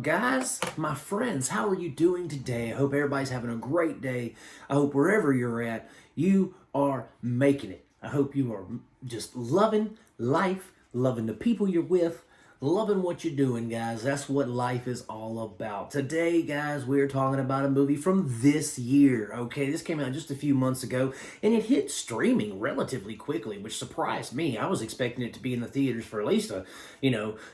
guys? My friends, how are you doing today? I hope everybody's having a great day. I hope wherever you're at, you are making it. I hope you are just loving life, loving the people you're with, loving what you're doing, guys. That's what life is all about. Today, guys, we're talking about a movie from this year, okay? This came out just a few months ago, and it hit streaming relatively quickly, which surprised me. I was expecting it to be in the theaters for at least a,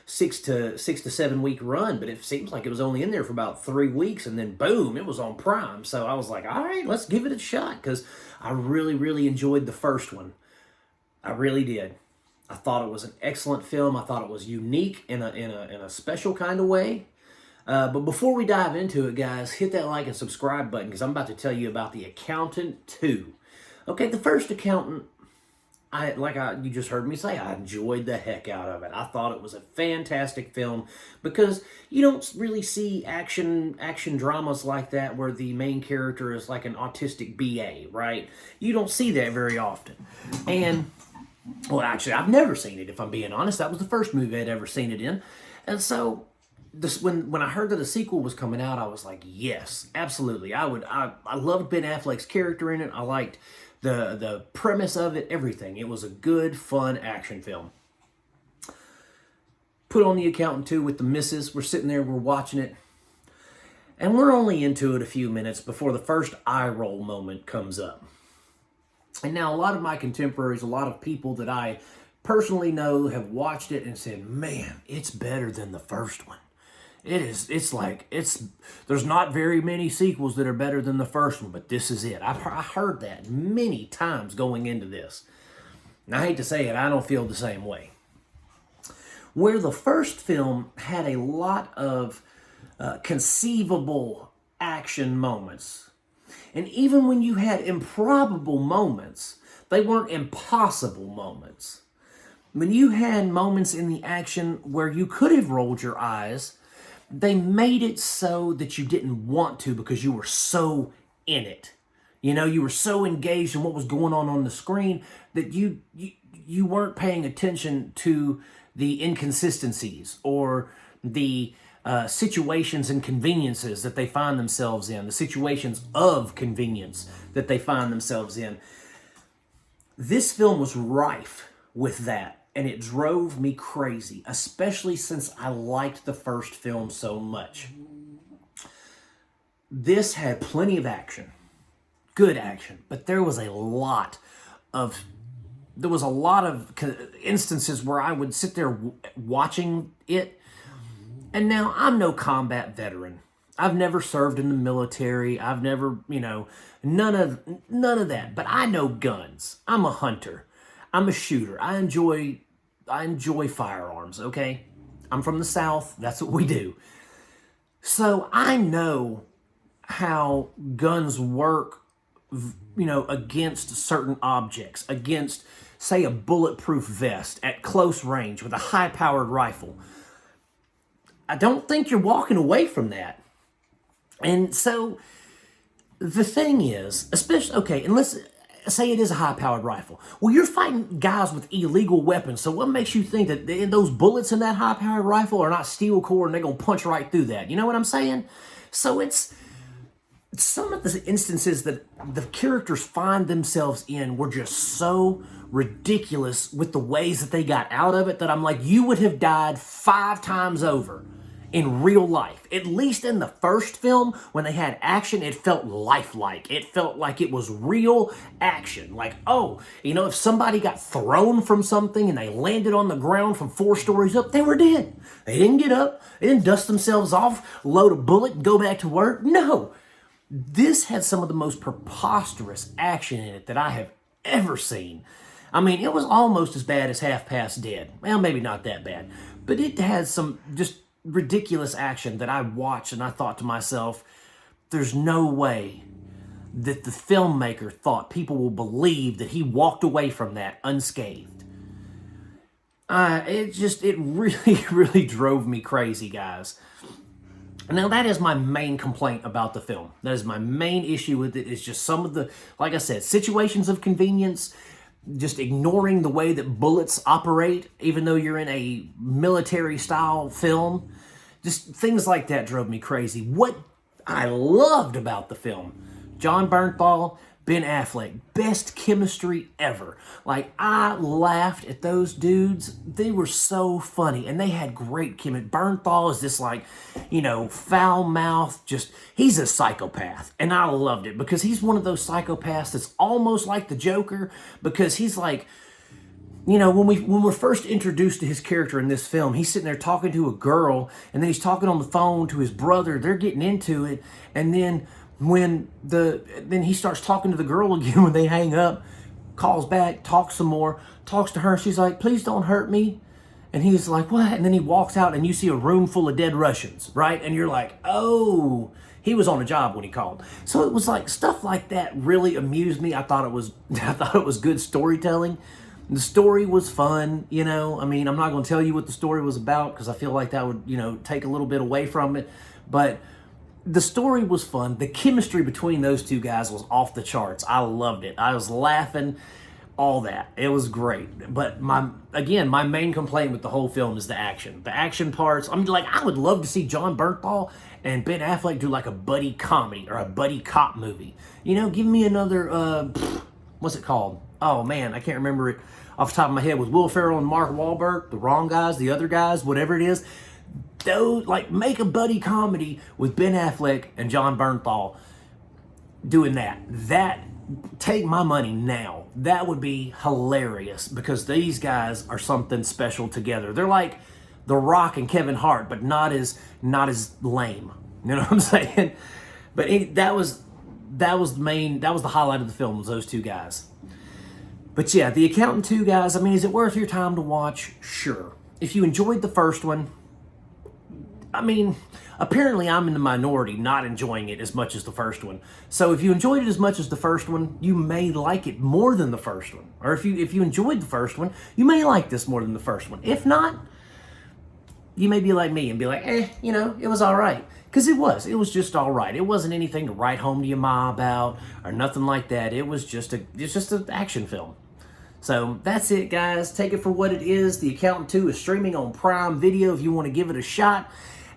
6 to 7 week run, but it seems like it was only in there for about 3 weeks, and then boom, it was on Prime. So I was like, all right, let's give it a shot, because I really, really enjoyed the first one. I really did. I thought it was an excellent film. I thought it was unique in a special kind of way. But before we dive into it, guys, hit that like and subscribe button, because I'm about to tell you about The Accountant 2. Okay, The First Accountant, you just heard me say, I enjoyed the heck out of it. I thought it was a fantastic film, because you don't really see action dramas like that where the main character is like an autistic BA, right? You don't see that very often. And well, actually, I've never seen it, if I'm being honest. That was the first movie I'd ever seen it in. And so when I heard that a sequel was coming out, I was like, yes, absolutely. I loved Ben Affleck's character in it. I liked the premise of it, everything. It was a good, fun action film. Put on The Accountant 2 with the missus. We're sitting there, we're watching it. And we're only into it a few minutes before the first eye roll moment comes up. And now a lot of my contemporaries, a lot of people that I personally know have watched it and said, man, it's better than the first one. There's not very many sequels that are better than the first one, but this is it. I heard that many times going into this. And I hate to say it, I don't feel the same way. Where the first film had a lot of conceivable action moments, and even when you had improbable moments, they weren't impossible moments. When you had moments in the action where you could have rolled your eyes, they made it so that you didn't want to, because you were so in it. You were so engaged in what was going on the screen that you weren't paying attention to the inconsistencies or the situations and conveniences that they find themselves in, the situations of convenience that they find themselves in. This film was rife with that, and it drove me crazy, especially since I liked the first film so much. This had plenty of action, good action, but there was a lot of instances where I would sit there watching it. And now, I'm no combat veteran. I've never served in the military. I've never, none of that. But I know guns. I'm a hunter. I'm a shooter. I enjoy firearms, okay? I'm from the South. That's what we do. So I know how guns work, against certain objects, against, say, a bulletproof vest at close range with a high-powered rifle. I don't think you're walking away from that. And so the thing is, especially, okay, and let's say it is a high-powered rifle. Well, you're fighting guys with illegal weapons, so what makes you think that those bullets in that high-powered rifle are not steel core and they're going to punch right through that? You know what I'm saying? So it's some of the instances that the characters find themselves in were just so ridiculous with the ways that they got out of it that I'm like, you would have died 5 times over in real life. At least in the first film, when they had action, it felt lifelike. It felt like it was real action. Like, if somebody got thrown from something and they landed on the ground from 4 stories up, they were dead. They didn't get up. They didn't dust themselves off, load a bullet, and go back to work. No. This had some of the most preposterous action in it that I have ever seen. I mean, it was almost as bad as Half Past Dead. Well, maybe not that bad. But it had some just ridiculous action that I watched and I thought to myself, there's no way that the filmmaker thought people will believe that he walked away from that unscathed. It really, really drove me crazy, guys. Now, that is my main complaint about the film. That is my main issue with it, is just some of the, like I said, situations of convenience, just ignoring the way that bullets operate, even though you're in a military-style film. Just things like that drove me crazy. What I loved about the film, Jon Bernthal, Ben Affleck, best chemistry ever. Like, I laughed at those dudes. They were so funny, and they had great chemistry. Bernthal is this, like, foul mouth, he's a psychopath. And I loved it because he's one of those psychopaths that's almost like the Joker, because he's like, when we're first introduced to his character in this film, he's sitting there talking to a girl, and then he's talking on the phone to his brother. They're getting into it, and then then he starts talking to the girl again when they hang up, calls back, talks some more, talks to her. She's like, "Please don't hurt me." And he's like, "What?" And then he walks out, and you see a room full of dead Russians, right? And you're like, oh, he was on a job when he called. So it was like stuff like that really amused me. I thought it was good storytelling. The story was fun, I mean, I'm not going to tell you what the story was about because I feel like that would, take a little bit away from it. But the story was fun. The chemistry between those two guys was off the charts. I loved it. I was laughing, all that. It was great. But my main complaint with the whole film is the action. The action parts, I mean, like, I would love to see Jon Bernthal and Ben Affleck do like a buddy comedy or a buddy cop movie. Give me another, what's it called? Oh man, I can't remember it off the top of my head. With Will Ferrell and Mark Wahlberg, the wrong guys, the other guys, whatever it is. Those, like, make a buddy comedy with Ben Affleck and Jon Bernthal doing that. Take my money now. That would be hilarious because these guys are something special together. They're like The Rock and Kevin Hart, but not as lame. You know what I'm saying? But that was the highlight of the film, was those two guys. But yeah, The Accountant 2, guys, I mean, is it worth your time to watch? Sure. If you enjoyed the first one, I mean, apparently I'm in the minority not enjoying it as much as the first one. So if you enjoyed it as much as the first one, you may like it more than the first one. Or if you enjoyed the first one, you may like this more than the first one. If not, you may be like me and be like, it was all right. Because it was just all right. It wasn't anything to write home to your ma about or nothing like that. It's just an action film. So that's it, guys. Take it for what it is. The Accountant 2 is streaming on Prime Video if you want to give it a shot.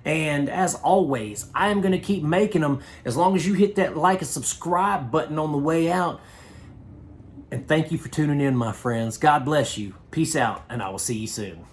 And as always, I am going to keep making them as long as you hit that like and subscribe button on the way out. And thank you for tuning in, my friends. God bless you. Peace out, and I will see you soon.